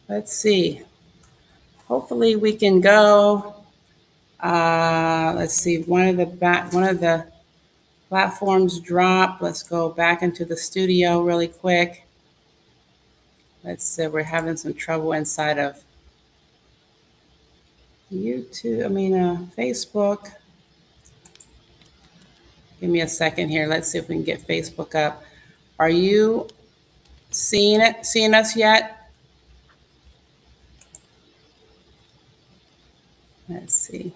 Let's see. Hopefully we can go. Let's see. One of the platforms dropped. Let's go back into the studio really quick. Let's see. We're having some trouble inside of YouTube. Facebook. Give me a second here. Let's see if we can get Facebook up. Are you seeing us yet? Let's see.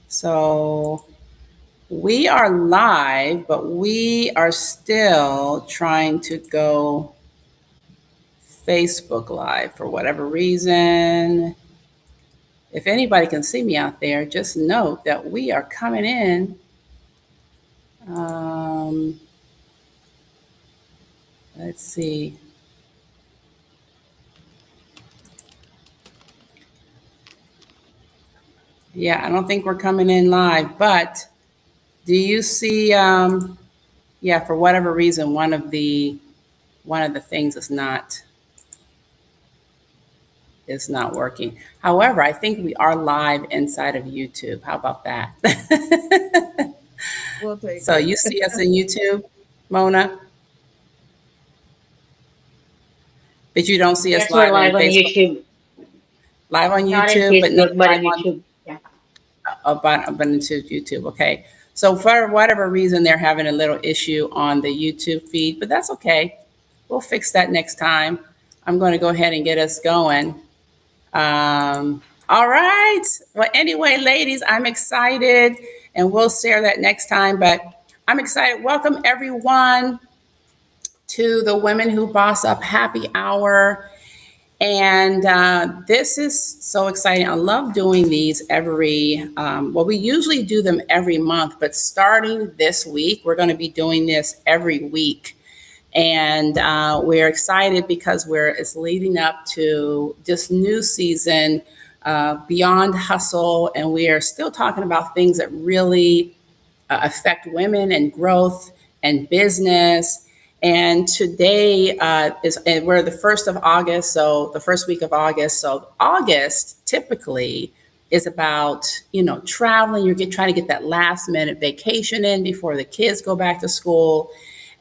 So we are live, but we are still trying to go Facebook Live for whatever reason. If anybody can see me out there, just note that we are coming in. Let's see. Yeah, I don't think we're coming in live, but do you see? Yeah, for whatever reason, one of the things is not working. However, I think we are live inside of YouTube. How about that? We'll take So it. you see us in YouTube, Mona, but you don't see us Yes, we're live on live on Facebook. YouTube. Live on Not in YouTube, but not Facebook, but live on on YouTube. Yeah. but into YouTube. Okay. So for whatever reason, they're having a little issue on the YouTube feed, but that's okay. We'll fix that next time. I'm going to go ahead and get us going. All right. Well, anyway, ladies, I'm excited, and we'll share that next time. But I'm excited. Welcome everyone to the Women Who Boss Up Happy Hour. And this is so exciting. I love doing these we usually do them every month, but starting this week, we're going to be doing this every week. And we're excited because it's leading up to this new season, Beyond Hustle. And we are still talking about things that really affect women and growth and business. And today we're the 1st of August, so the first week of August. So August typically is about, traveling. You're trying to get that last minute vacation in before the kids go back to school.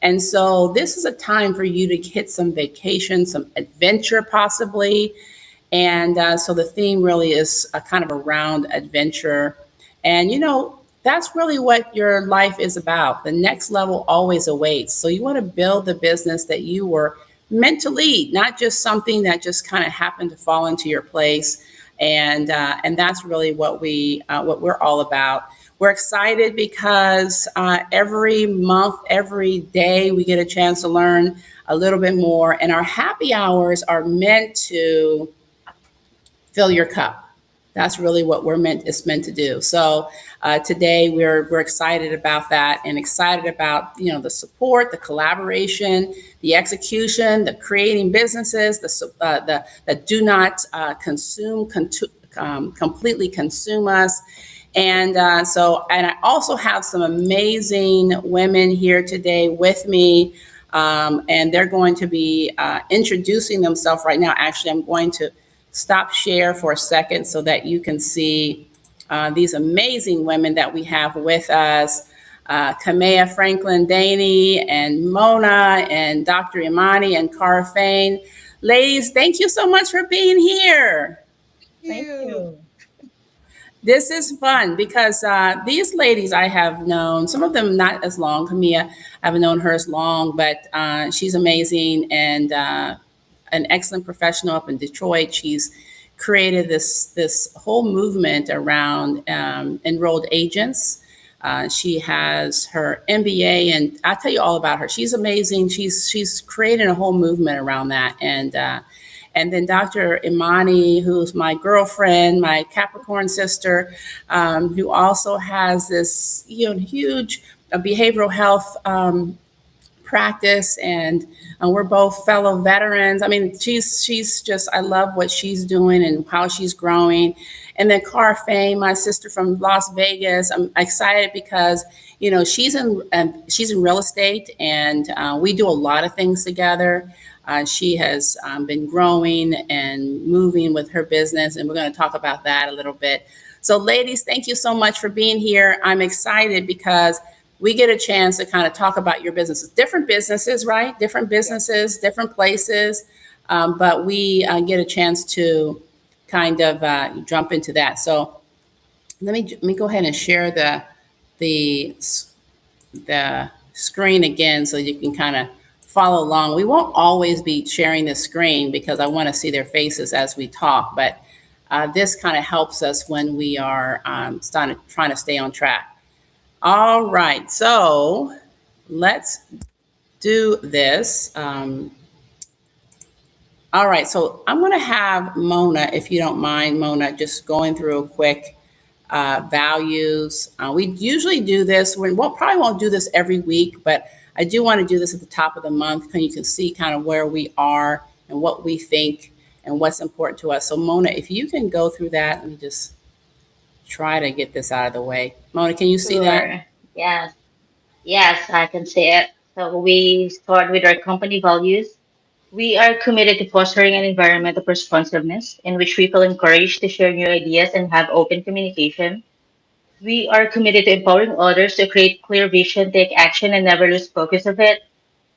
And so this is a time for you to hit some vacation, some adventure possibly. And so the theme really is kind of around adventure. And, that's really what your life is about. The next level always awaits. So you want to build the business that you were meant to lead, not just something that just kind of happened to fall into your place. And that's really what we're all about. We're excited because every month, every day, we get a chance to learn a little bit more. And our happy hours are meant to fill your cup. That's really what it's meant to do. So today we're excited about that, and excited about the support, the collaboration, the execution, the creating businesses, that do not completely consume us. And I also have some amazing women here today with me, and they're going to be introducing themselves right now. Actually, I'm going to stop share for a second so that you can see these amazing women that we have with us. Kamea Franklin Daney and Mona and Dr. Imani and Cara Fain. Ladies, thank you so much for being here. Thank you. This is fun because these ladies I have known, some of them not as long. Kamea, I haven't known her as long, but she's amazing and an excellent professional up in Detroit. She's created this whole movement around enrolled agents. She has her MBA, and I'll tell you all about her. She's amazing. She's created a whole movement around that. And then Dr. Imani, who's my girlfriend, my Capricorn sister, who also has this huge behavioral health practice, and we're both fellow veterans. I mean, she's just, I love what she's doing and how she's growing. And then Cara Fain, my sister from Las Vegas, I'm excited because she's in real estate, and we do a lot of things together. She has been growing and moving with her business, and we're going to talk about that a little bit. So, ladies, thank you so much for being here. I'm excited because we get a chance to kind of talk about your businesses, right? Different businesses, different places, but we get a chance to kind of jump into that. So, let me go ahead and share the the screen again so you can kind of follow along. We won't always be sharing the screen because I want to see their faces as we talk, but this kind of helps us when we are trying to stay on track. All right, so let's do this. All right, so I'm going to have Mona, if you don't mind, Mona, just going through a quick values. We usually do this. We'll probably won't do this every week, but I do want to do this at the top of the month, and you can see kind of where we are and what we think and what's important to us. So, Mona, if you can go through that, let me just try to get this out of the way. Mona, can you see that? Sure. Yes. Yes, I can see it. So we start with our company values. We are committed to fostering an environment of responsiveness in which we feel encouraged to share new ideas and have open communication. We are committed to empowering others to create clear vision, take action, and never lose focus of it.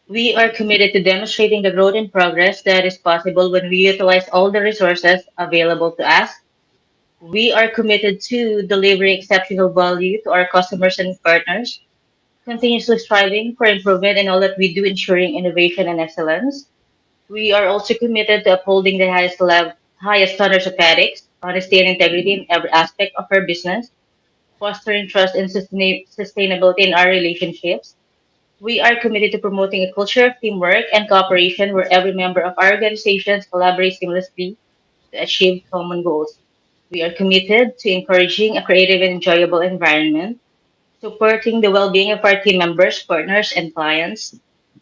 We are committed to demonstrating the growth and progress that is possible when we utilize all the resources available to us. We are committed to delivering exceptional value to our customers and partners, continuously striving for improvement in all that we do, ensuring innovation and excellence. We are also committed to upholding the highest standards of ethics, honesty, and integrity in every aspect of our business, fostering trust and sustainability in our relationships. We are committed to promoting a culture of teamwork and cooperation where every member of our organizations collaborates seamlessly to achieve common goals. We are committed to encouraging a creative and enjoyable environment, supporting the well being of our team members, partners, and clients.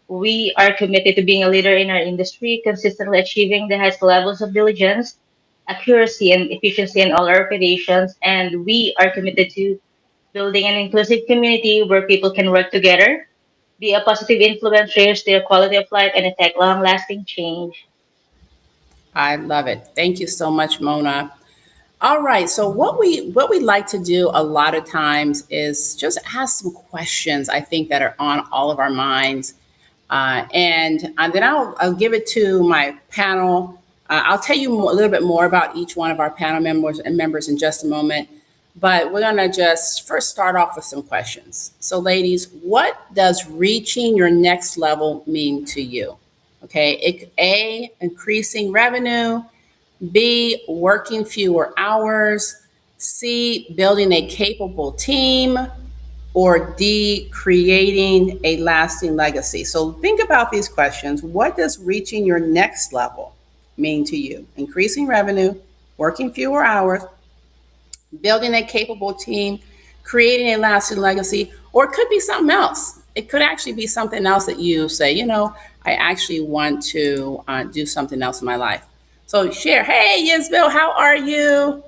We are committed to being a leader in our industry, consistently achieving the highest levels of diligence, accuracy, and efficiency in all our operations. And we are committed to building an inclusive community where people can work together, be a positive influence, raise their quality of life, and affect long lasting change. I love it. Thank you so much, Mona. All right. So what we like to do a lot of times is just ask some questions I think that are on all of our minds, and then I'll give it to my panel. I'll tell you a little bit more about each one of our panel members in just a moment. But we're gonna just first start off with some questions. So, ladies, what does reaching your next level mean to you? Okay, A, increasing revenue. B, working fewer hours. C, building a capable team. Or D, creating a lasting legacy. So think about these questions. What does reaching your next level mean to you? Increasing revenue, working fewer hours, building a capable team, creating a lasting legacy, or it could be something else. It could actually be something else that you say, I actually want to do something else in my life. So share, hey, Yisville, how are you?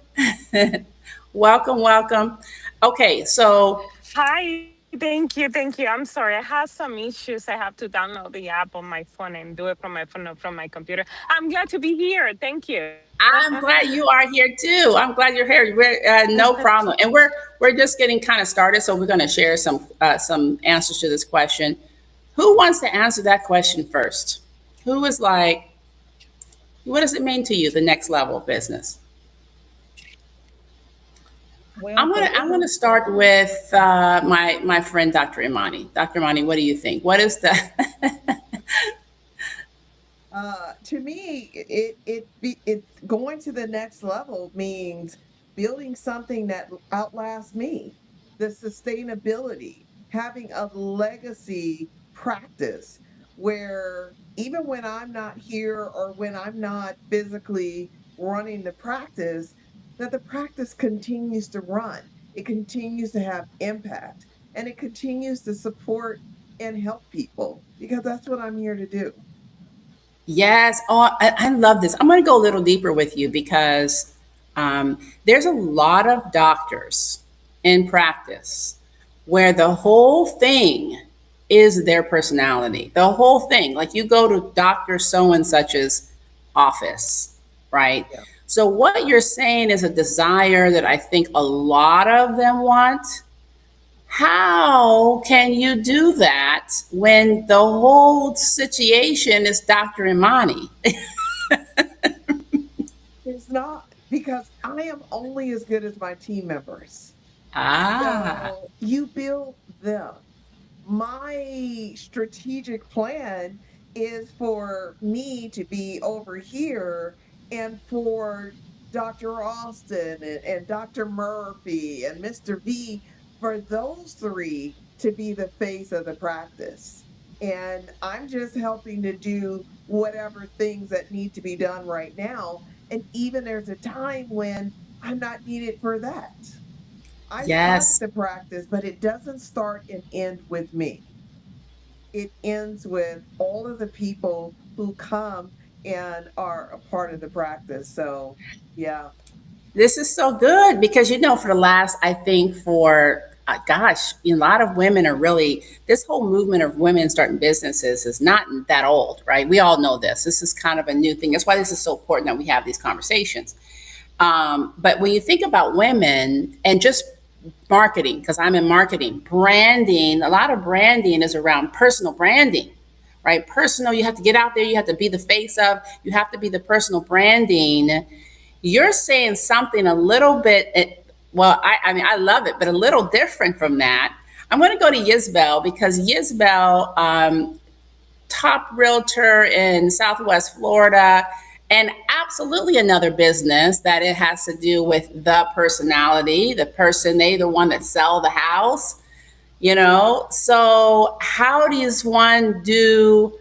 Welcome, welcome. Okay, so Hi, thank you. I'm sorry, I have some issues. I have to download the app on my phone and do it from my phone, not from my computer. I'm glad to be here. Thank you. I'm glad you are here too. I'm glad you're here. No problem. And we're just getting kind of started, so we're going to share some answers to this question. Who wants to answer that question first? Who is like, what does it mean to you, the next level of business? Well, I'm gonna start with my friend Dr. Imani. Dr. Imani, what do you think? What is the to me, it's going to the next level means building something that outlasts me, the sustainability, having a legacy practice where even when I'm not here or when I'm not physically running the practice, that the practice continues to run. It continues to have impact and it continues to support and help people because that's what I'm here to do. Yes. Oh, I love this. I'm going to go a little deeper with you because there's a lot of doctors in practice where the whole thing is their personality. The whole thing, like you go to Dr. So and such's office, right? Yeah. So what you're saying is a desire that I think a lot of them want. How can you do that when the whole situation is Dr. Imani? It's not, because I am only as good as my team members. Ah, So you build them. My strategic plan is for me to be over here and for Dr. Austin and Dr. Murphy and Mr. V, for those three to be the face of the practice. And I'm just helping to do whatever things that need to be done right now. And even there's a time when I'm not needed for that. I start yes. the practice, but it doesn't start and end with me. It ends with all of the people who come and are a part of the practice. So, yeah. This is so good because, for the last, I think for, gosh, a lot of women are really, this whole movement of women starting businesses is not that old, right? We all know this. This is kind of a new thing. That's why this is so important that we have these conversations. But when you think about women and just marketing, because I'm in marketing, branding, a lot of branding is around personal branding, right? Personal, you have to get out there, you have to be the face of, you have to be the personal branding. You're saying something a little bit, well, I mean, I love it, but a little different from that. I'm going to go to Yisbel because Yisbel, top realtor in Southwest Florida, and absolutely another business that it has to do with the personality, the person, they the one that sell the house. So how does one do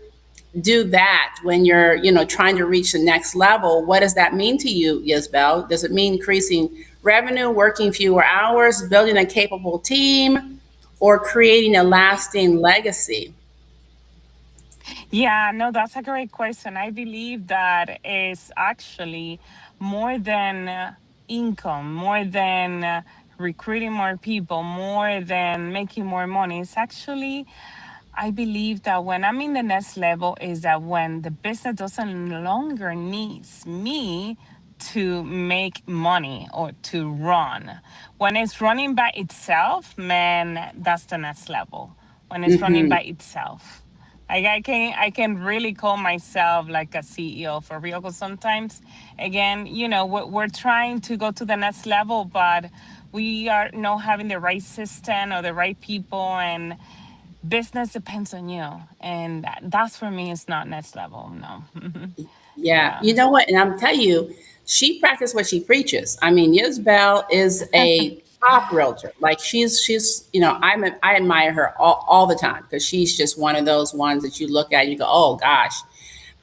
that when you're trying to reach the next level? What does that mean to you, Yisbel? Does it mean increasing revenue, working fewer hours, building a capable team, or creating a lasting legacy? Yeah, no, that's a great question. I believe that is actually more than income, more than recruiting more people, more than making more money. It's actually, I believe that when I'm in the next level is that when the business doesn't longer needs me to make money or to run. When it's running by itself, man, that's the next level. When it's running Hmm. by itself. Like I can really call myself like a CEO for real. Because sometimes, again, we're trying to go to the next level, but we are not having the right system or the right people, and business depends on you. And that's for me, it's not next level. No. Yeah, Yeah. you know what? And I'm telling you, she practices what she preaches. I mean, Yisbel is a top realtor. Like I admire her all the time because she's just one of those ones that you look at and you go, oh gosh.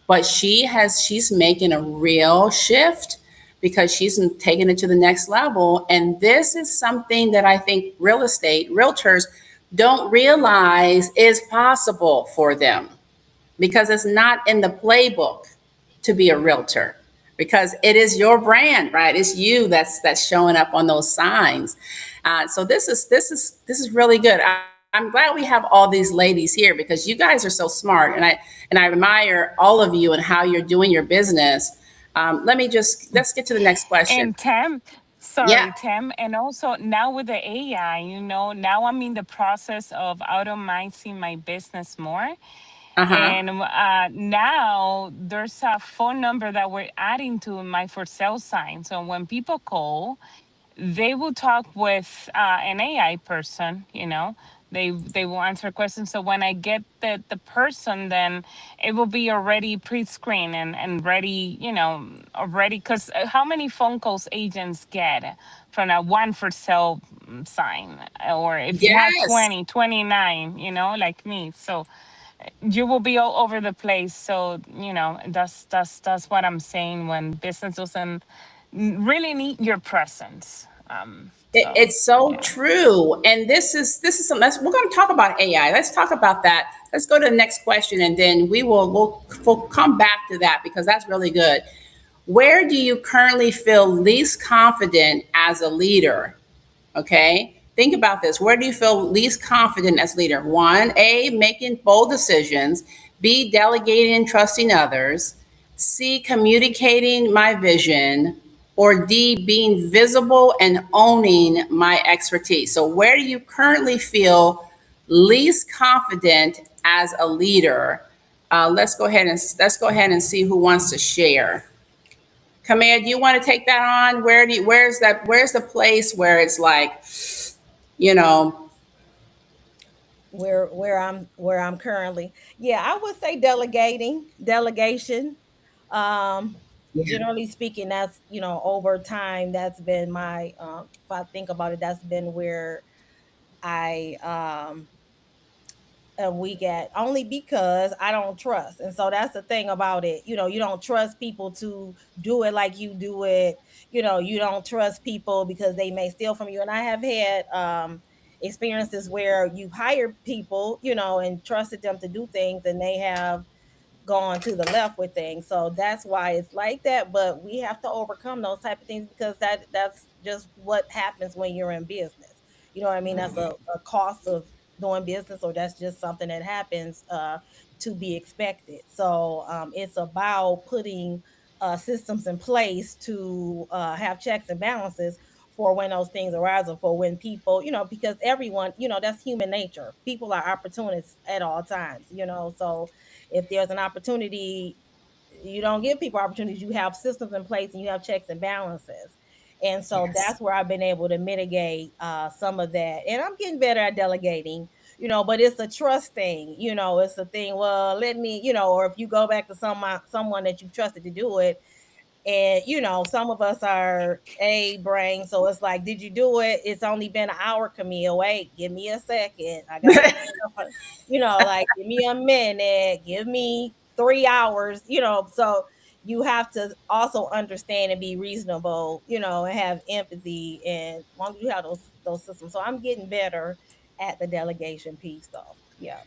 But she's making a real shift because she's taking it to the next level. And this is something that I think realtors don't realize is possible for them because it's not in the playbook to be a realtor because it is your brand, right? It's you that's showing up on those signs. So this is really good. I'm glad we have all these ladies here because you guys are so smart, and I admire all of you and how you're doing your business. Let's get to the next question. And Tam, Yeah. sorry, Tam, and also now with the AI, now I'm in the process of automating my business more. Uh huh. And now there's a phone number that we're adding to my for sale sign. So when people call, they will talk with an AI person. They will answer questions. So when I get the person, then it will be already pre-screened and ready. Already, because how many phone calls agents get from a one for sale sign, or if you have Yes. 20, 29, like me. So you will be all over the place. So that's what I'm saying. When business doesn't really need your presence. So It's so yeah. true. And this is something we're going to talk about AI. Let's talk about that. Let's go to the next question and then we'll come back to that because that's really good. Where do you currently feel least confident as a leader? Okay. think about this. Where do you feel least confident as leader? One, A, making bold decisions. B, delegating and trusting others. C, communicating my vision. Or D, being visible and owning my expertise. So where do you currently feel least confident as a leader? Let's go ahead and see who wants to share. Kamea, do you want to take that on? Where's the place where it's like, you know, where I'm currently. Yeah, I would say delegation. Um yeah, Generally speaking, that's, over time, that's been my, if I think about it, that's been where I am weak at, only because I don't trust. And so that's the thing about it. You don't trust people to do it like you do it. You don't trust people because they may steal from you. And I have had experiences where you've hired people, and trusted them to do things, and they have gone to the left with things. So that's why it's like that. But we have to overcome those type of things, because that's just what happens when you're in business. You know what I mean? That's a cost of doing business, or that's just something that happens, to be expected. So it's about putting systems in place to have checks and balances for when those things arise, or for when people, because everyone, that's human nature. People are opportunists at all times, so if there's an opportunity, you don't give people opportunities. You have systems in place, and you have checks and balances. And so yes. that's where I've been able to mitigate some of that. And I'm getting better at delegating, but it's a trust thing. It's a thing, well, let me, or if you go back to someone that you've trusted to do it, and some of us are A brain, so it's like, did you do it? It's only been an hour, Camille. Wait, give me a second. I got like, give me a minute, give me 3 hours, so you have to also understand and be reasonable, and have empathy, and as long as you have those systems. So I'm getting better at the delegation piece, though. Yeah,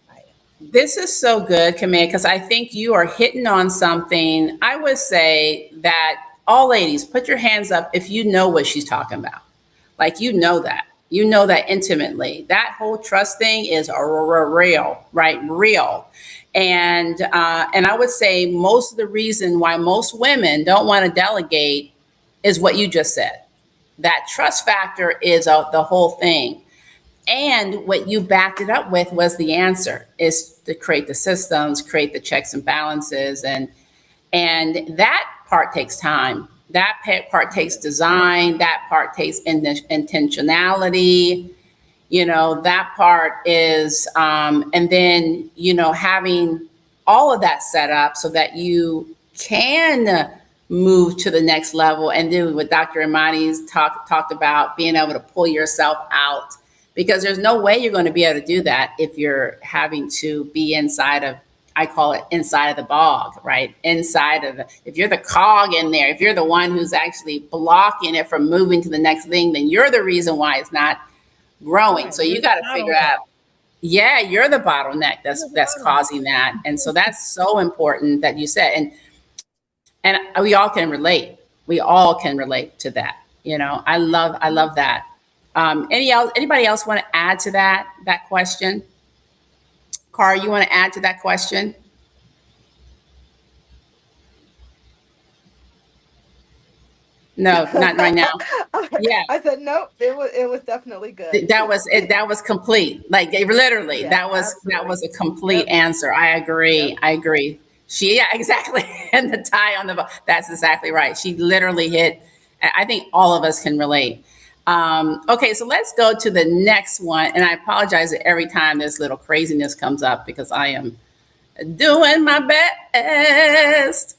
I am. This is so good, Kamea, because I think you are hitting on something. I would say that all ladies, put your hands up if you know what she's talking about. Like, you know that intimately. That whole trust thing is real, right? Real. And I would say most of the reason why most women don't want to delegate is what you just said. That trust factor is the whole thing. And what you backed it up with was the answer, is to create the systems, create the checks and balances, and that part takes time. That part takes design. That part takes intentionality. That part is, and then having all of that set up so that you can move to the next level, and do what Dr. Imani's talked about, being able to pull yourself out, because there's no way you're going to be able to do that if you're having to be inside of, I call it inside of the bog, right? If you're the cog in there, if you're the one who's actually blocking it from moving to the next thing, then you're the reason why it's not growing. Right, So you're you the got to figure bottleneck. out, yeah, you're the bottleneck You're that's the that's bottleneck. causing that. And so that's so important that you said, and we all can relate. We all can relate to that. I love that. Anybody else want to add to that question? Cara, you want to add to that question? No, not right now. Yeah, I said nope. It was definitely good. that was it. That was complete. Like, literally, Yeah, that was a absolutely. complete Yep. answer. I agree. Yep. I agree. Yeah, exactly. And the tie on the bow. That's exactly right. She literally hit. I think all of us can relate. Okay, so let's go to the next one. And I apologize that every time this little craziness comes up, because I am doing my best.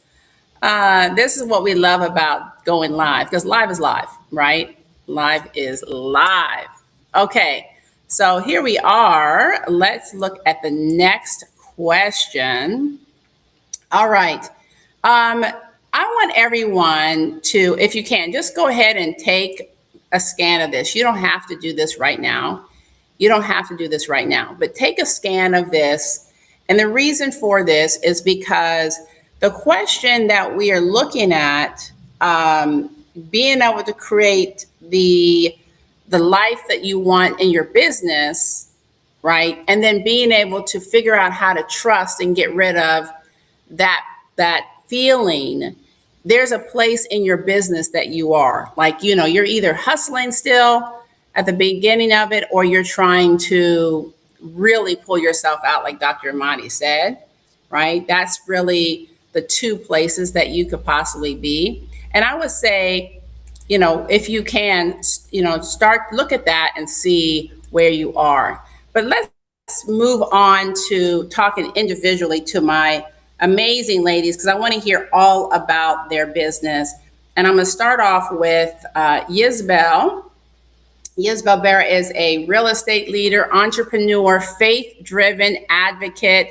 This is what we love about going live, because live is live, right? Live is live. Okay, so here we are. Let's look at the next question. All right. I want everyone to, if you can, just go ahead and take a scan of this. You don't have to do this right now. You don't have to do this right now, but take a scan of this. And the reason for this is because the question that we are looking at, being able to create the the life that you want in your business, right? And then being able to figure out how to trust and get rid of that feeling. There's a place in your business that you are like, you're either hustling still at the beginning of it, or you're trying to really pull yourself out, like Dr. Amani said, right? That's really the two places that you could possibly be. And I would say, if you can, look at that and see where you are. But let's move on to talking individually to my amazing ladies, because I want to hear all about their business. And I'm going to start off with Yisbel. Yisbel Barra is a real estate leader, entrepreneur, faith-driven advocate,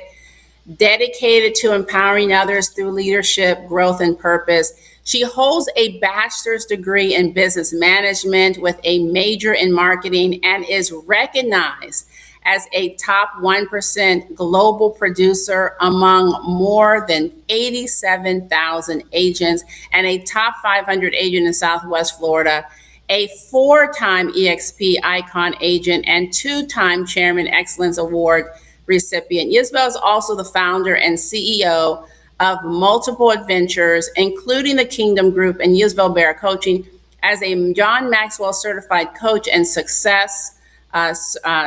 dedicated to empowering others through leadership, growth, and purpose. She holds a bachelor's degree in business management with a major in marketing and is recognized as a top 1% global producer among more than 87,000 agents and a top 500 agent in Southwest Florida, a 4-time EXP Icon agent and 2-time Chairman Excellence Award recipient. Yisbel is also the founder and CEO of multiple adventures, including the Kingdom Group and Yisbel Barra Coaching, as a John Maxwell certified coach and success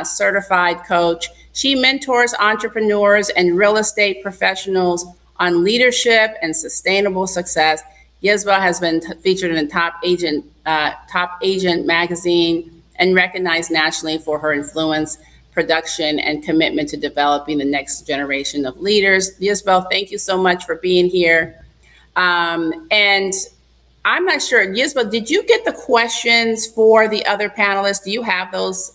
certified coach. She mentors entrepreneurs and real estate professionals on leadership and sustainable success. Yisbel has been featured in the Top Agent magazine and recognized nationally for her influence, production, and commitment to developing the next generation of leaders. Yisbel, thank you so much for being here. And I'm not sure, Yisbel, did you get the questions for the other panelists? Do you have those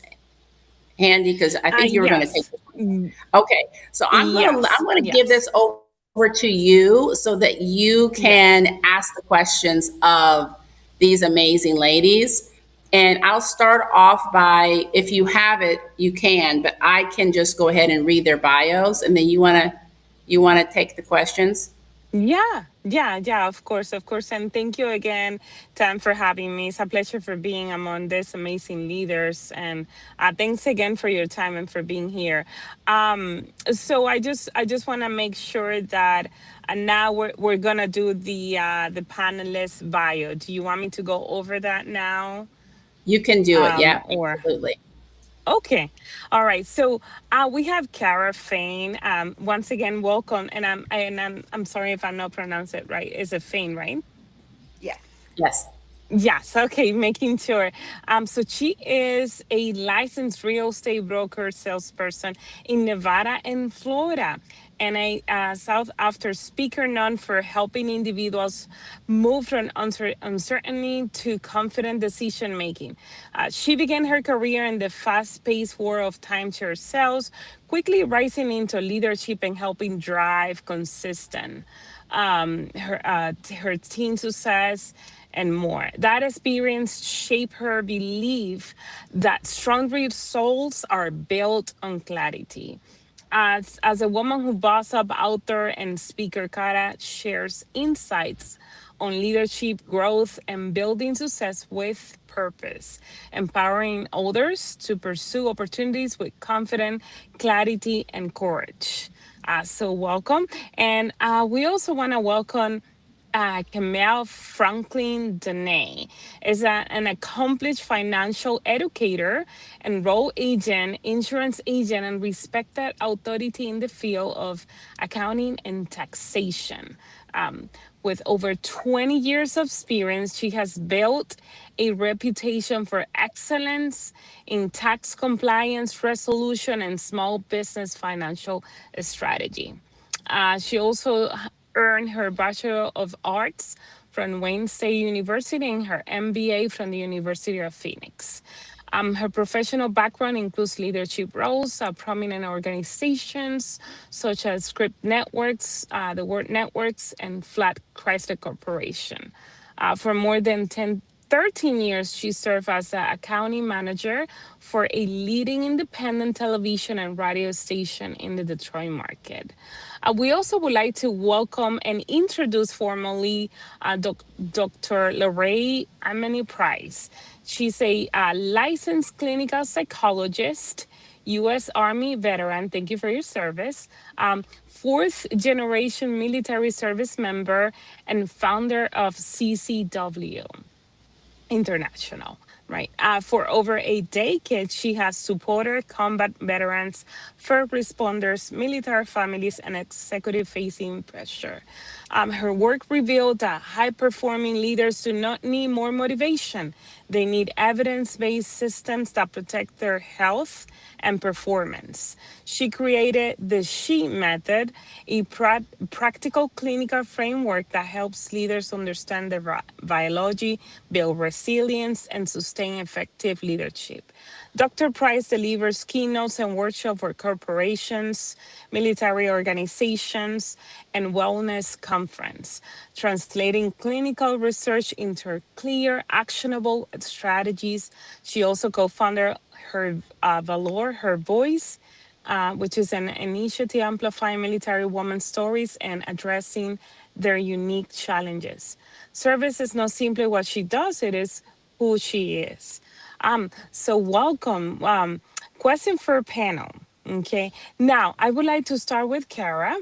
handy? Because I think you were going to take them. Okay, so I'm going to give this over to you so that you can ask the questions of these amazing ladies. And I'll start off by, if you have it, you can, but I can just go ahead and read their bios, and then you want to take the questions? Yeah, of course. And thank you again, Tam, for having me. It's a pleasure for being among these amazing leaders. And thanks again for your time and for being here. So I just want to make sure that now we're gonna do the panelist bio. Do you want me to go over that now? You can do it. Yeah, Or absolutely. Okay. All right. So we have Kara Fain. Once again, welcome. And I'm sorry if I'm not pronouncing it right. Is it Fain, right? Yes. Yes. Yes. Okay. Making sure. So she is a licensed real estate broker salesperson in Nevada and Florida, and a South After speaker known for helping individuals move from uncertainty to confident decision making. She began her career in the fast-paced world of timeshare sales, quickly rising into leadership and helping drive consistent her team success and more. That experience shaped her belief that strong results are built on clarity. As a woman who boss up author and speaker, Kara shares insights on leadership, growth, and building success with purpose, empowering others to pursue opportunities with confidence, clarity, and courage. So welcome. And we also want to welcome Camille Franklin Dene is an accomplished financial educator, enrolled agent, insurance agent, and respected authority in the field of accounting and taxation. With over 20 years of experience, she has built a reputation for excellence in tax compliance, resolution, and small business financial strategy. She also earned her Bachelor of Arts from Wayne State University and her MBA from the University of Phoenix. Her professional background includes leadership roles at prominent organizations such as Script Networks, the Word Networks, and Flat Chrysler Corporation. For more than 10 13 years, she served as a accounting manager for a leading independent television and radio station in the Detroit market. We also would like to welcome and introduce formally Dr. Lorraine Amani Price. She's a licensed clinical psychologist, U.S. Army veteran. Thank you for your service. Fourth generation military service member and founder of CCW International, right? For over a decade, she has supported combat veterans, first responders, military families, and executive facing pressure. Her work revealed that high performing leaders do not need more motivation. They need evidence based systems that protect their health and performance. She created the SHE method, a practical clinical framework that helps leaders understand their biology, build resilience, and sustain effective leadership. Dr. Price delivers keynotes and workshops for corporations, military organizations, and wellness conference, translating clinical research into clear, actionable strategies. She also co-founded her Valor, Her Voice, which is an initiative amplifying military women's stories and addressing their unique challenges. Service is not simply what she does, it is who she is. So welcome. Question for panel. Okay. Now I would like to start with Kara.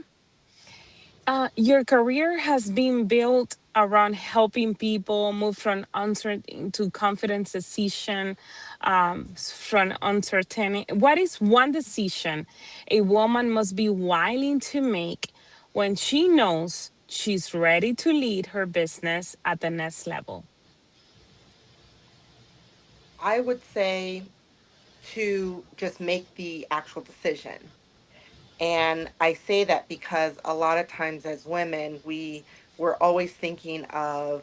Your career has been built around helping people move from uncertainty to confidence decision, from uncertainty. What is one decision a woman must be willing to make when she knows she's ready to lead her business at the next level? I would say to just make the actual decision. And I say that because a lot of times as women, we're always thinking of,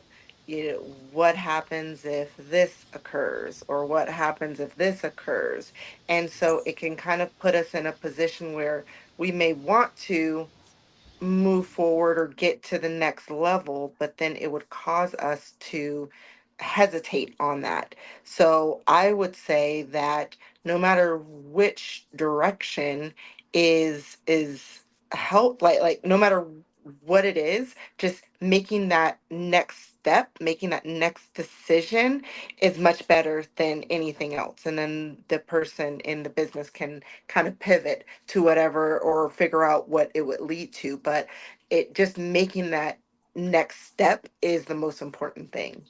what happens if this occurs or what happens if this occurs. And so it can kind of put us in a position where we may want to move forward or get to the next level, but then it would cause us to hesitate on that. So I would say that no matter which direction is help, like no matter what it is, just making that next step, making that next decision is much better than anything else. And then the person in the business can kind of pivot to whatever or figure out what it would lead to. But it just making that next step is the most important thing.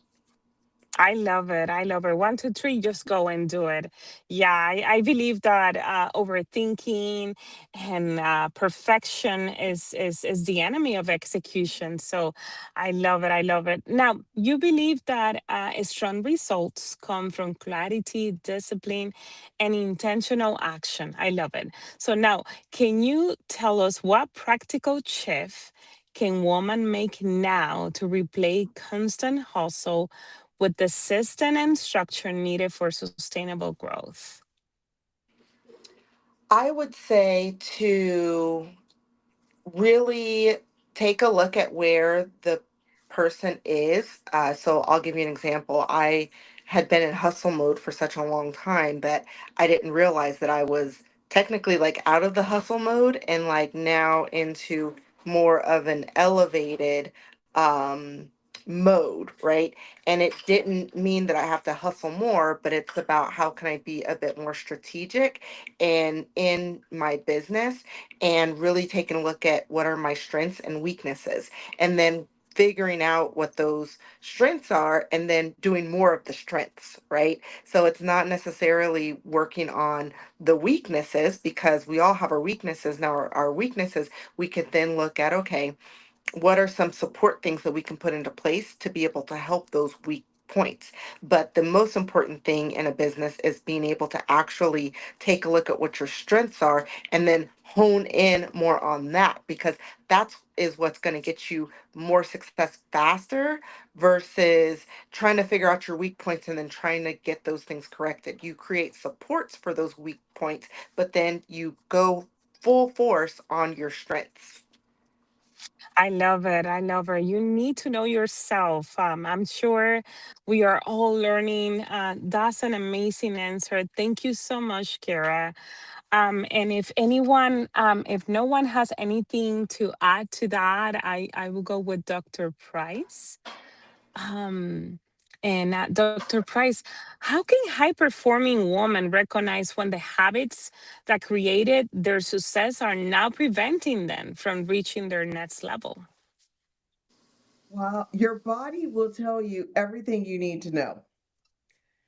I love it. I love it. One, two, three, just go and do it. Yeah, I believe that overthinking and perfection is the enemy of execution. So I love it. I love it. Now, you believe that strong results come from clarity, discipline, and intentional action. I love it. So now, can you tell us what practical shift can woman make now to replace constant hustle with the system and structure needed for sustainable growth? I would say to really take a look at where the person is. So I'll give you an example. I had been in hustle mode for such a long time that I didn't realize that I was technically like out of the hustle mode and like now into more of an elevated mode, right? And it didn't mean that I have to hustle more, but it's about how can I be a bit more strategic and in my business and really taking a look at what are my strengths and weaknesses and then figuring out what those strengths are and then doing more of the strengths, right? So it's not necessarily working on the weaknesses because we all have our weaknesses. Now, our weaknesses, we could then look at, okay, what are some support things that we can put into place to be able to help those weak points. But the most important thing in a business is being able to actually take a look at what your strengths are and then hone in more on that because that's is what's going to get you more success faster versus trying to figure out your weak points and then trying to get those things corrected. You create supports for those weak points, but then you go full force on your strengths. I love it. I love it. You need to know yourself. I'm sure we are all learning. That's an amazing answer. Thank you so much, Kara. And if anyone, if no one has anything to add to that, I will go with Dr. Price. Um, and Dr. Price, how can high performing women recognize when the habits that created their success are now preventing them from reaching their next level? Well, your body will tell you everything you need to know.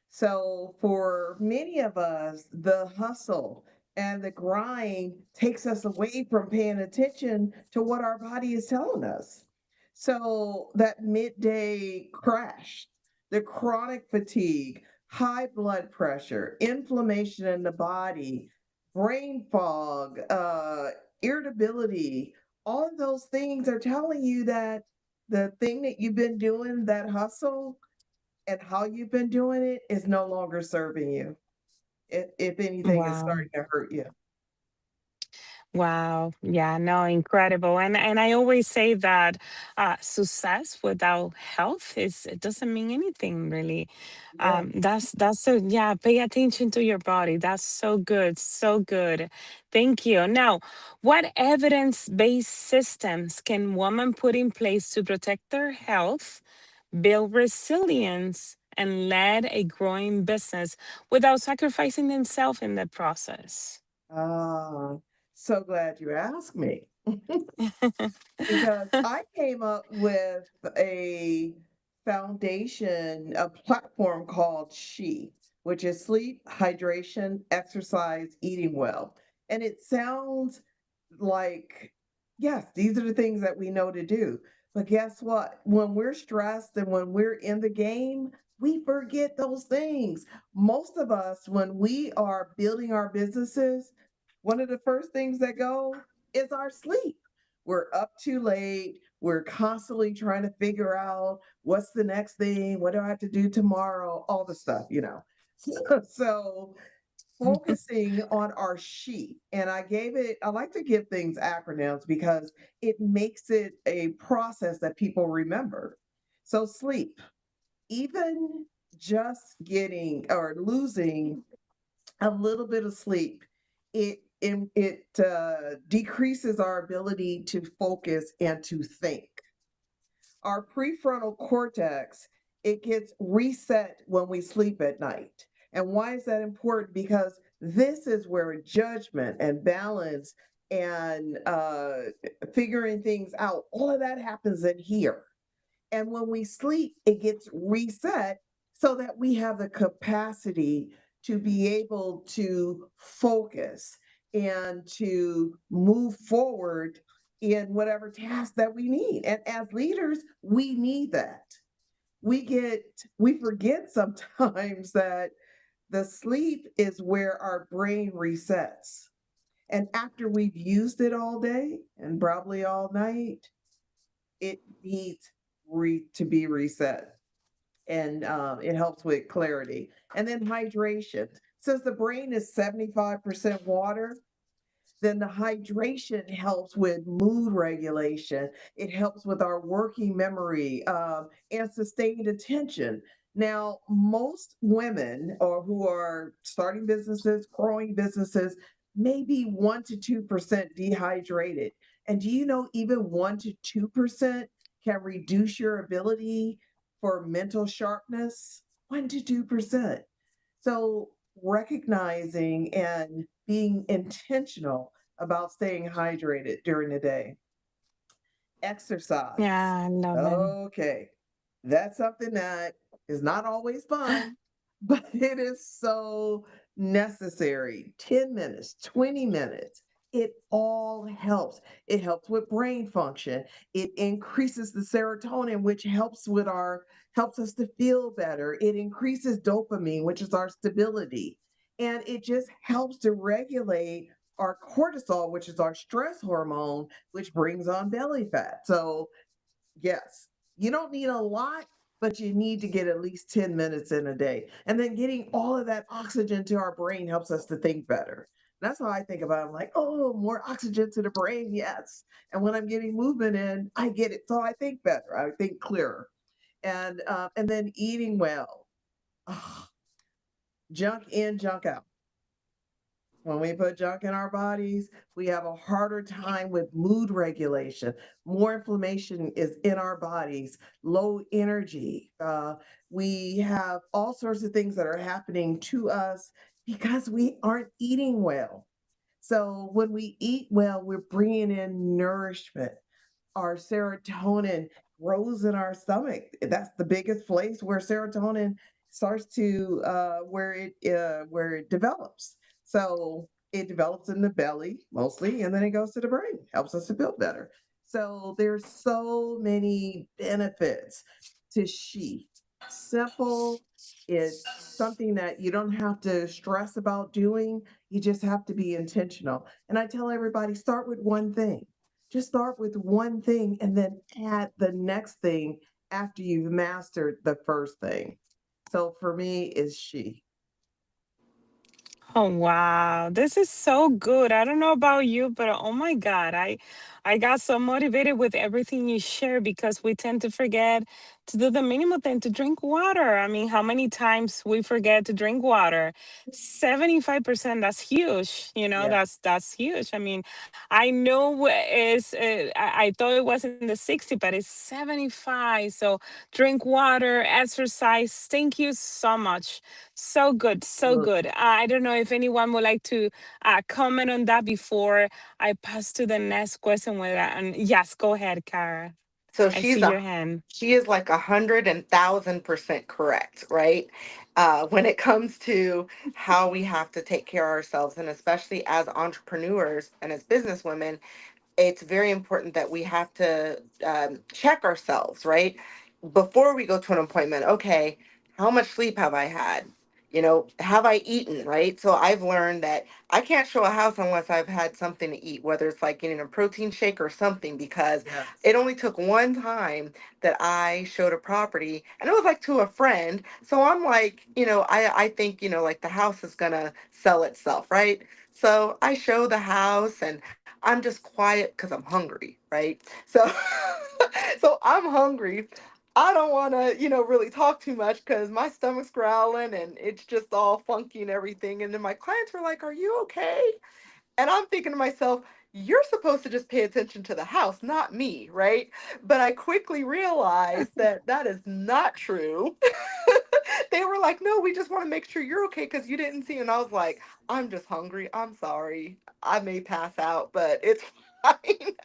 So for many of us, the hustle and the grind takes us away from paying attention to what our body is telling us. So that midday crash, the chronic fatigue, high blood pressure, inflammation in the body, brain fog, irritability, all of those things are telling you that the thing that you've been doing, that hustle, and how you've been doing it is no longer serving you. If anything, it's Wow. starting to hurt you. Wow. Yeah, no, incredible. And I always say that success without health is it doesn't mean anything really. Yeah. That's so yeah, pay attention to your body. That's so good. So good. Thank you. Now, what evidence-based systems can women put in place to protect their health, build resilience, and lead a growing business without sacrificing themselves in the process? Ah, so glad you asked me because I came up with a foundation, a platform called SHE, which is sleep, hydration, exercise, eating well. And it sounds like, yes, these are the things that we know to do. But guess what? When we're stressed and when we're in the game, we forget those things. Most of us, when we are building our businesses, one of the first things that go is our sleep. We're up too late. We're constantly trying to figure out what's the next thing, what do I have to do tomorrow, all the stuff. So focusing on our sheet, and I like to give things acronyms because it makes it a process that people remember. So sleep, even just getting or losing a little bit of sleep, it decreases our ability to focus and to think. Our prefrontal cortex, it gets reset when we sleep at night. And why is that important? Because this is where judgment and balance and figuring things out, all of that happens in here. And when we sleep, it gets reset so that we have the capacity to be able to focus and to move forward in whatever task that we need. And as leaders, we need that. We forget sometimes that the sleep is where our brain resets. And after we've used it all day and probably all night, it needs to be reset, and it helps with clarity. And then hydration. Since the brain is 75% water, then the hydration helps with mood regulation. It helps with our working memory and sustained attention. Now, most women or who are starting businesses, growing businesses, maybe 1 to 2% dehydrated. And do you know even 1 to 2% can reduce your ability for mental sharpness? 1 to 2%. So recognizing and being intentional about staying hydrated during the day. Exercise. Yeah, I love it. Okay. That's something that is not always fun, but it is so necessary. 10 minutes, 20 minutes. It all helps. It helps with brain function. It increases the serotonin, which helps us to feel better. It increases dopamine, which is our stability. And it just helps to regulate our cortisol, which is our stress hormone, which brings on belly fat. So, yes, you don't need a lot, but you need to get at least 10 minutes in a day. And then getting all of that oxygen to our brain helps us to think better. That's how I think about it. I'm like, oh, more oxygen to the brain, yes. And when I'm getting movement in, I get it. So I think better. I think clearer. And then eating well. Ah, junk in, junk out. When we put junk in our bodies, we have a harder time with mood regulation. More inflammation is in our bodies, low energy. We have all sorts of things that are happening to us because we aren't eating well. So when we eat well, we're bringing in nourishment. Our serotonin grows in our stomach. That's the biggest place where serotonin starts to where it develops. So it develops in the belly mostly, and then it goes to the brain. Helps us to feel better. So there's so many benefits to she. Simple. It's something that you don't have to stress about doing. You just have to be intentional. And I tell everybody, start with one thing. Just start with one thing and then add the next thing after you've mastered the first thing. So for me, is she. Oh wow, this is so good. I don't know about you, but oh my God, I got so motivated with everything you share because we tend to forget to do the minimal thing to drink water. I mean, how many times we forget to drink water? 75%, that's huge. Yeah. That's huge. I mean, I know I thought it was in the 60, but it's 75. So drink water, exercise. Thank you so much. So good, so Look, good. I don't know if anyone would like to comment on that before I pass to the next question. And yes, go ahead, Kara. So I see your hand. she is like 100,000% correct, right? When it comes to how we have to take care of ourselves, and especially as entrepreneurs and as businesswomen, it's very important that we have to check ourselves, right? Before we go to an appointment, okay, how much sleep have I had? Have I eaten, right? So I've learned that I can't show a house unless I've had something to eat, whether it's like getting a protein shake or something, because yes. it only took one time that I showed a property and it was like to a friend. So I'm like, I think, like the house is gonna sell itself, right? So I show the house and I'm just quiet because I'm hungry, right? So so I'm hungry. I don't want to, really talk too much because my stomach's growling and it's just all funky and everything. And then my clients were like, "Are you okay?" And I'm thinking to myself, you're supposed to just pay attention to the house, not me, right? But I quickly realized that that is not true. They were like, no, we just want to make sure you're okay because you didn't see. And I was like, I'm just hungry. I'm sorry. I may pass out, but it's fine.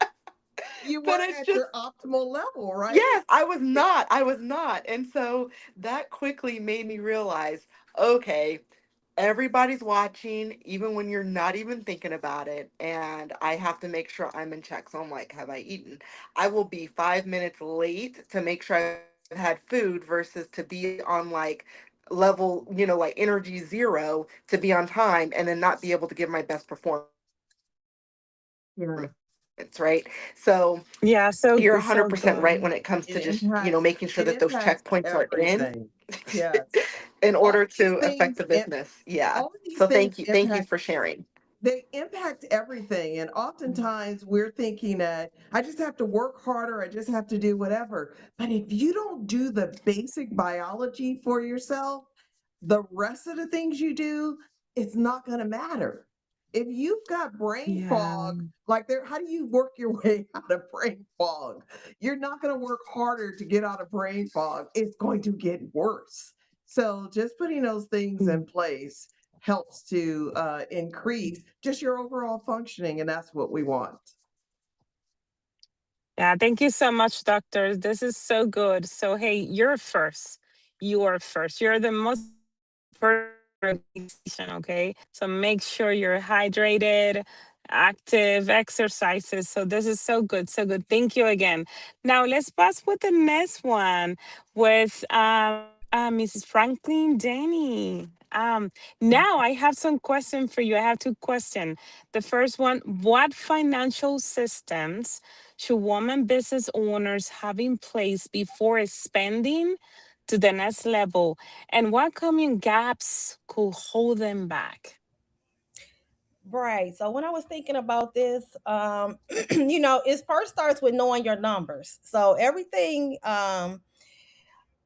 You But weren't it's at just, your optimal level, right? yes, I was not. I was not. And so that quickly made me realize, okay, everybody's watching, even when you're not even thinking about it. And I have to make sure I'm in check. So I'm like, have I eaten? I will be 5 minutes late to make sure I've had food versus to be on like level, like energy zero to be on time and then not be able to give my best performance, right? So Yeah. you're 100% right when it comes to Yeah, just, so making sure that good. those It checkpoints are impacts in it impacts everything. Yes. in order All to of these affect the things business. Yeah. all of So these things thank you for impact sharing. they impact everything. And oftentimes we're thinking that I just have to work harder, I just have to do whatever. But if you don't do the basic biology for yourself, the rest of the things you do, it's not going to matter. If you've got brain Yeah. fog, like there, how do you work your way out of brain fog? You're not going to work harder to get out of brain fog. It's going to get worse. So just putting those things in place helps to increase just your overall functioning, and that's what we want. Yeah, thank you so much, doctor. This is so good. So, hey, you're first. You are first. You're the most important organization, okay? So make sure you're hydrated, active, exercises. So this is so good, so good. Thank you again. Now let's pass with the next one with Mrs. Franklin Danny. Now I have some question for you. I have two questions. The first one, what financial systems should women business owners have in place before spending to the next level? And what common gaps could hold them back? Right. So when I was thinking about this, you know, it first starts with knowing your numbers. So everything,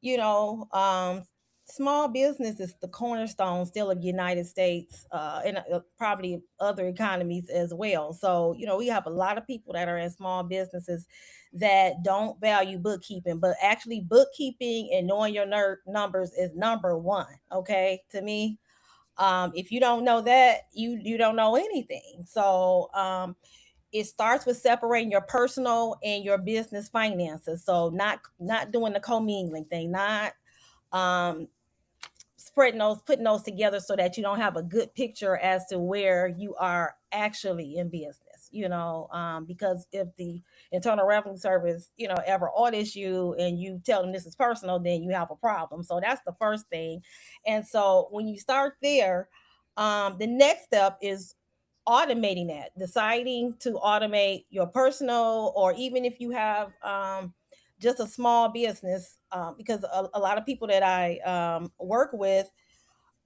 you know, small business is the cornerstone still of United States, and probably other economies as well. So, you know, we have a lot of people that are in small businesses that don't value bookkeeping, but actually bookkeeping and knowing your numbers is number one. Okay. To me, if you don't know that, you don't know anything. So it starts with separating your personal and your business finances. So not doing the commingling thing, not um spreading those, putting those together so that you don't have a good picture as to where you are actually in business, you know, because if the Internal Revenue Service, you know, ever audits you and you tell them this is personal, then you have a problem. So that's the first thing. And so when you start there, the next step is automating that, deciding to automate your personal, or even if you have just a small business, because a lot of people that I work with,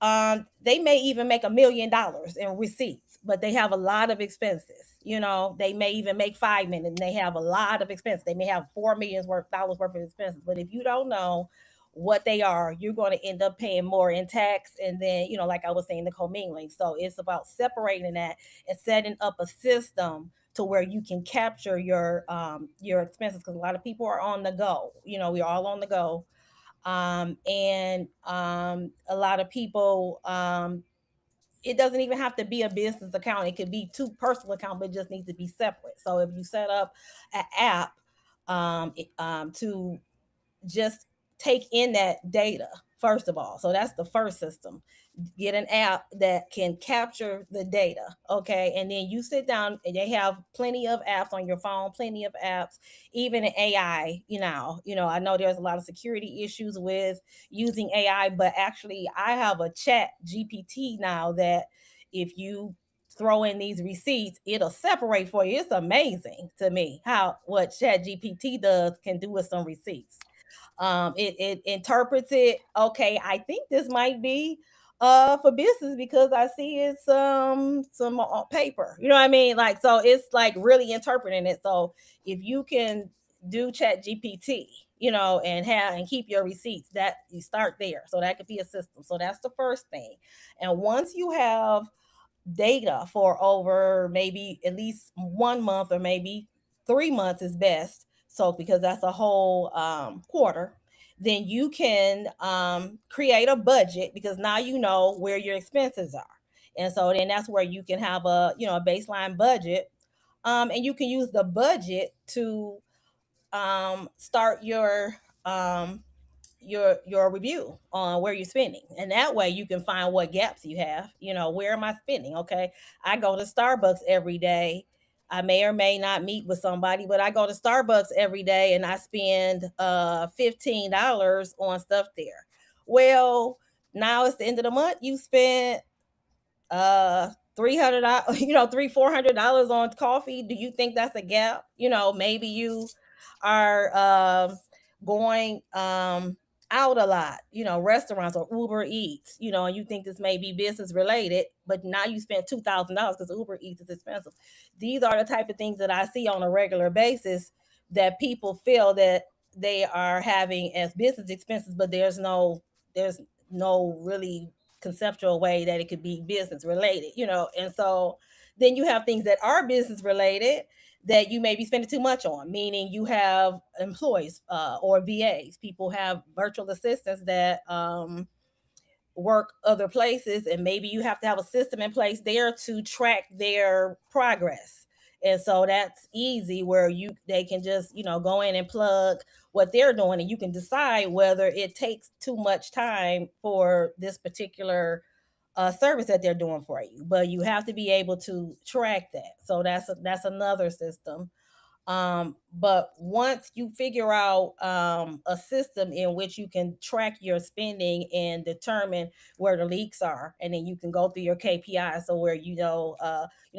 they may even make $1 million in receipts, but they have a lot of expenses. You know, they may even make 5 million and they have a lot of expenses. They may have $4 million dollars worth of expenses. But if you don't know what they are, you're going to end up paying more in tax. And then, you know, like I was saying, the commingling. So it's about separating that and setting up a system to where you can capture your expenses, because a lot of people are on the go. You know, we're all on the go, and a lot of people, it doesn't even have to be a business account, it could be two personal accounts, but it just needs to be separate. So if you set up an app, to just take in that data first of all. So that's the first system. Get an app that can capture the data, okay? And then you sit down, and they have plenty of apps on your phone, plenty of apps, even in AI. You know, I know there's a lot of security issues with using AI, but actually I have a chat GPT now that if you throw in these receipts, it'll separate for you. It's amazing to me how what chat GPT does can do with some receipts. It interprets it. Okay, I think this might be for business because I see it's some paper. You know what I mean? Like, so it's like really interpreting it. So if you can do Chat GPT, you know, and have and keep your receipts, that you start there. So that could be a system. So that's the first thing. And once you have data for over maybe at least 1 month, or maybe 3 months is best. So because that's a whole quarter, then you can create a budget, because now you know where your expenses are. And so then that's where you can have a, you know, a baseline budget, and you can use the budget to start um, your review on where you're spending, and that way you can find what gaps you have. You know, where am I spending? Okay, I go to Starbucks every day. I may or may not meet with somebody, but I go to Starbucks every day and I spend $15 on stuff there. Well, now it's the end of the month, you spent 300, you know, 300-400 on coffee. Do you think that's a gap? You know, maybe you are going out a lot, you know, restaurants or Uber Eats, you know, and you think this may be business related, but now you spend $2,000 because Uber Eats is expensive. These are the type of things that I see on a regular basis that people feel that they are having as business expenses, but there's no really conceptual way that it could be business related, you know. And so then you have things that are business related that you may be spending too much on, meaning you have employees, or VAs. People have virtual assistants that work other places, and maybe you have to have a system in place there to track their progress. And so that's easy, where they can just, you know, go in and plug what they're doing, and you can decide whether it takes too much time for this particular service that they're doing for you. But you have to be able to track that. So that's another system. But once you figure out a system in which you can track your spending and determine where the leaks are, and then you can go through your KPIs, so where you know,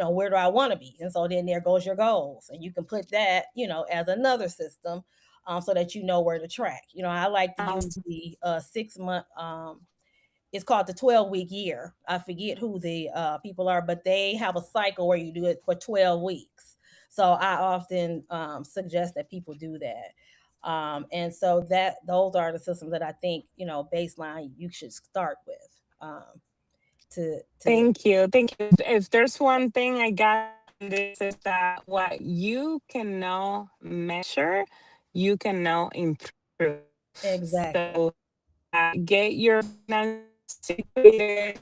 where do I want to be, and so then there goes your goals, and you can put that, you know, as another system, so that you know where to track. You know, I like to use the 6 month it's called the 12-week year. I forget who the people are, but they have a cycle where you do it for 12 weeks. So I often suggest that people do that. And so that those are the systems that I think, baseline you should start with. To Thank you. Thank you. If there's one thing I got from this is that what you can now measure, you can now improve. Exactly. So get your finances situated,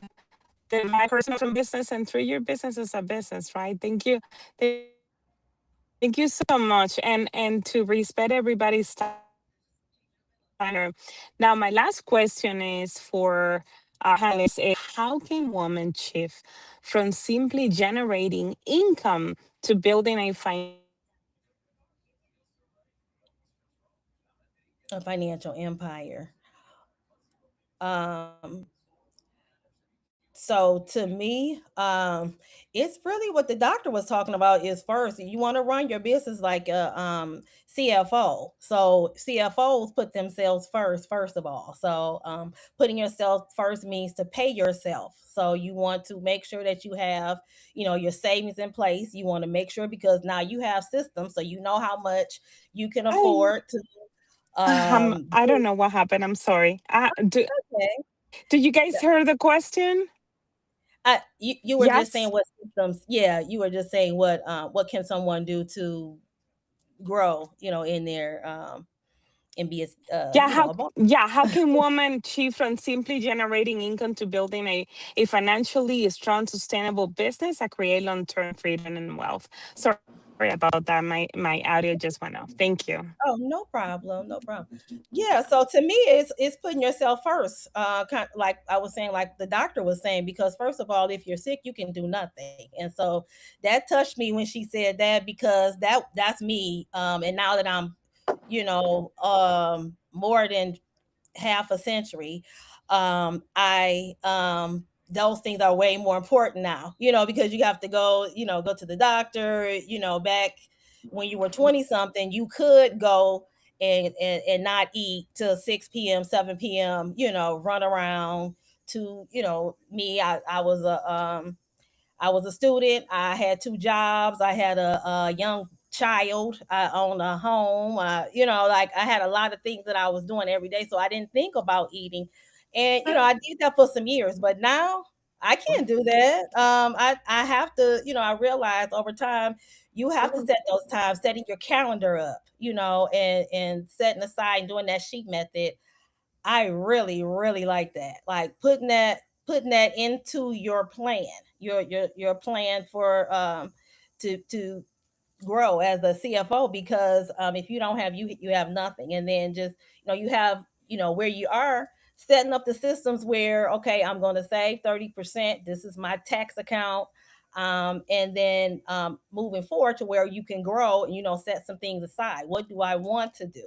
divide personal from business, and treat your business as a business, right? Thank you. Thank you so much. And to respect everybody's time. Now, my last question is for our panelists: how can women shift from simply generating income to building a financial empire. Um, so to me, it's really what the doctor was talking about is first, you want to run your business like a CFO. So CFOs put themselves first of all. So putting yourself first means to pay yourself. So you want to make sure that you have, your savings in place. You want to make sure because now you have systems, so you know how much you can afford to I don't know what happened. I'm sorry. okay. Did you guys hear the question? You were just saying Yes. what systems, yeah, you were just saying what can someone do to grow, in their and be Yeah, a boss. how can women achieve from simply generating income to building a financially strong, sustainable business that create long-term freedom and wealth? Sorry about that. My audio just went off. Thank you. Oh, no problem, no problem. Yeah, so to me, it's putting yourself first. Kind of like I was saying, like the doctor was saying, because first of all, if you're sick, you can do nothing, and so that touched me when she said that because that's me. And now that I'm, more than half a century, I those things are way more important now, because you have to go, go to the doctor, back when you were 20 something, you could go and not eat till 6 p.m., 7 p.m., run around to, me, I was a student. I had two jobs. I had a young child. I owned a home. Like I had a lot of things that I was doing every day. So I didn't think about eating. And, I did that for some years. But now I can't do that. I have to, I realized over time, you have to set those times, setting your calendar up, and setting aside and doing that sheet method. I really, really like that. Like putting that into your plan, your plan for to grow as a CFO because if you don't have you have nothing. And then just you have where you are setting up the systems where okay, I'm going to save 30%. This is my tax account. And then moving forward to where you can grow and set some things aside. What do I want to do?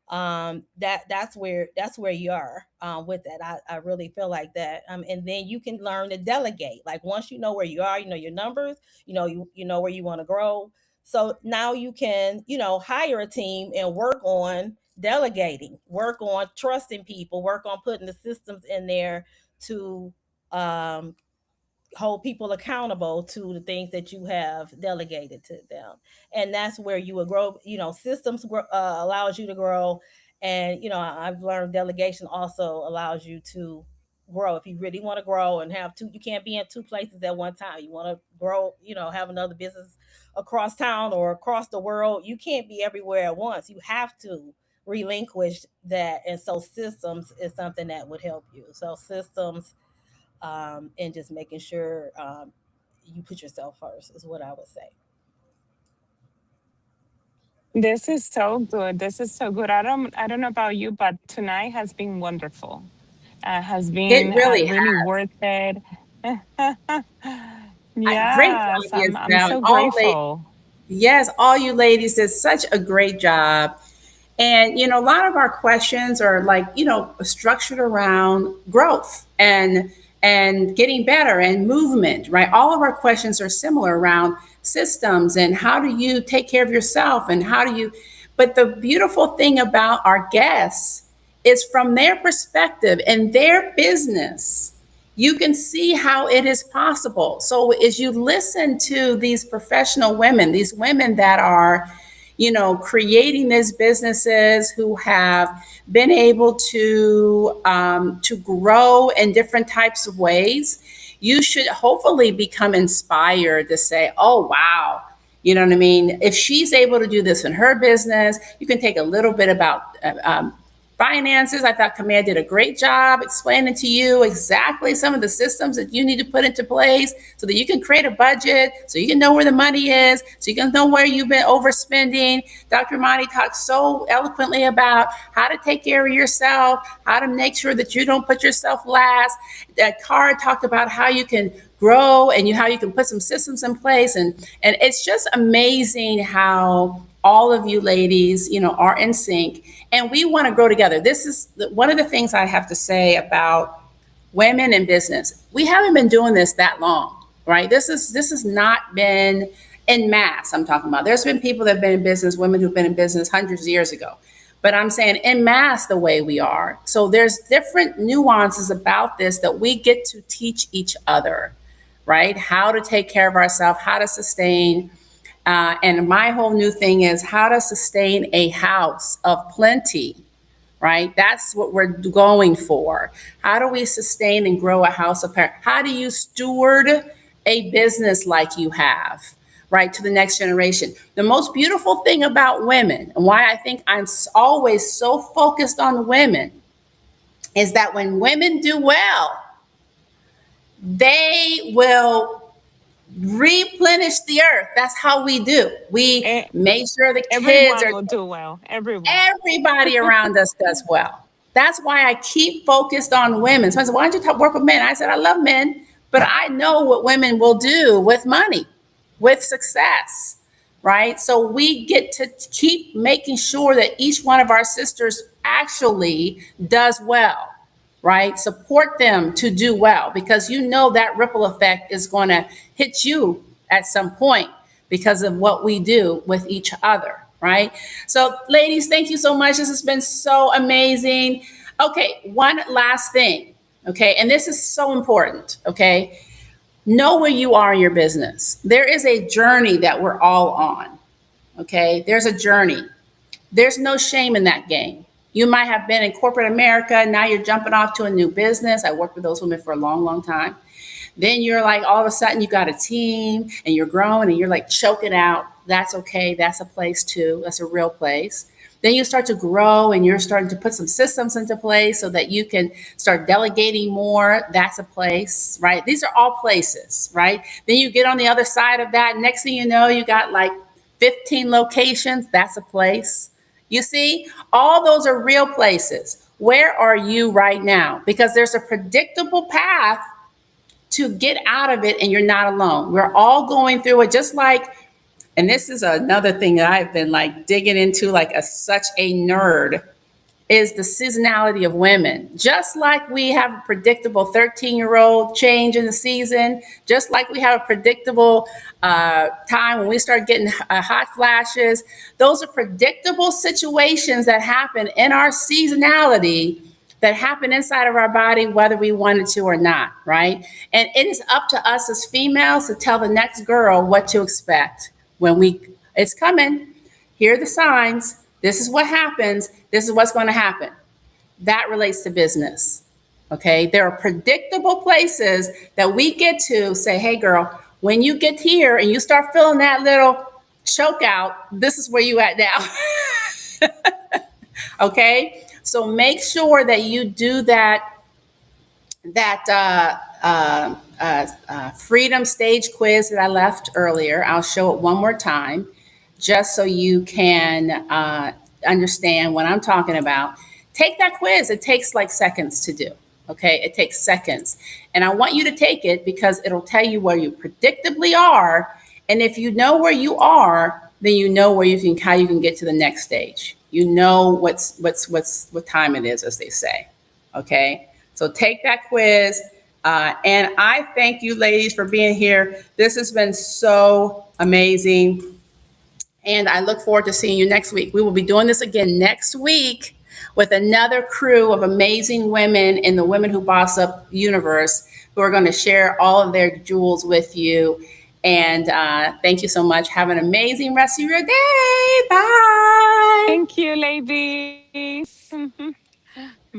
That's where you are with that. I really feel like that. And then you can learn to delegate. Like once you know where you are, you know your numbers, you know where you want to grow. So now you can hire a team and work on delegating, work on trusting people, work on putting the systems in there to um, hold people accountable to the things that you have delegated to them. And that's where you will grow. Systems allows you to grow. And I've learned delegation also allows you to grow. If you really want to grow and have two, you can't be in two places at one time. You want to grow, have another business across town or across the world. You can't be everywhere at once. You have to relinquish that. And so systems is something that would help you. So systems, and just making sure you put yourself first is what I would say. This is so good. This is so good. I don't know about you, but tonight has been wonderful. Has It been really really worth it. great Yes, job, I'm Isabel. And so grateful. yes, all you ladies did such a great job. And, a lot of our questions are like, structured around growth and getting better and movement, right? All of our questions are similar around systems and how do you take care of yourself and how do you, but the beautiful thing about our guests is from their perspective and their business. You can see how it is possible. So as you listen to these professional women, these women that are, creating these businesses, who have been able to grow in different types of ways, you should hopefully become inspired to say, oh, wow. You know what I mean? If she's able to do this in her business, you can take a little bit about finances. I thought Command did a great job explaining to you exactly some of the systems that you need to put into place so that you can create a budget, so you can know where the money is, so you can know where you've been overspending. Dr. Monty talked so eloquently about how to take care of yourself, how to make sure that you don't put yourself last. That Cara talked about how you can grow and how you can put some systems in place. And it's just amazing how all of you ladies, are in sync, and we want to grow together. This is one of the things I have to say about women in business. We haven't been doing this that long, right? This has not been en masse. I'm talking about. There's been people that have been in business, women who've been in business hundreds of years ago, but I'm saying en masse the way we are. So there's different nuances about this that we get to teach each other, right? How to take care of ourselves, how to sustain. And my whole new thing is how to sustain a house of plenty, right? That's what we're going for. How do we sustain and grow a house of power? How do you steward a business like you have, right, to the next generation? The most beautiful thing about women, and why I think I'm always so focused on women, is that when women do well, they will replenish the earth. That's how we do. We make sure the kids will do well. Everybody around us does well. That's why I keep focused on women. So I said, why don't you work with men? I said, I love men, but I know what women will do with money, with success, right? So we get to keep making sure that each one of our sisters actually does well, right? Support them to do well, because that ripple effect is going to hit you at some point because of what we do with each other, right? So ladies, thank you so much. This has been so amazing. Okay, one last thing, okay? And this is so important, okay? Know where you are in your business. There is a journey that we're all on, okay? There's a journey. There's no shame in that game. You might have been in corporate America. Now you're jumping off to a new business. I worked with those women for a long, long time. Then you're like, all of a sudden you got a team and you're growing and you're like choking out. That's okay. That's a place too. That's a real place. Then you start to grow and you're starting to put some systems into place so that you can start delegating more. That's a place, right? These are all places, right? Then you get on the other side of that. Next thing you know, you got like 15 locations. That's a place. You see, all those are real places. Where are you right now? Because there's a predictable path to get out of it, and you're not alone. We're all going through it, just like, and this is another thing that I've been like digging into like such a nerd, is the seasonality of women. Just like we have a predictable 13-year-old change in the season, just like we have a predictable time when we start getting hot flashes, those are predictable situations that happen in our seasonality, that happen inside of our body, whether we wanted to or not, right? And it is up to us as females to tell the next girl what to expect when it's coming. Here are the signs. This is what happens. This is what's going to happen. That relates to business. Okay. There are predictable places that we get to say, hey, girl, when you get here and you start feeling that little choke out, this is where you at now. Okay. So make sure that you do that freedom stage quiz that I left earlier. I'll show it one more time, just so you can understand what I'm talking about. Take that quiz. It takes like seconds to do. Okay, it takes seconds. And I want you to take it because it'll tell you where you predictably are. And if you know where you are, then you know how you can get to the next stage. You know what time it is, as they say. Okay, so take that quiz. And I thank you, ladies, for being here. This has been so amazing. And I look forward to seeing you next week. We will be doing this again next week. with another crew of amazing women in the Women Who Boss Up universe who are going to share all of their jewels with you. And thank you so much. Have an amazing rest of your day. Bye. Thank you, ladies.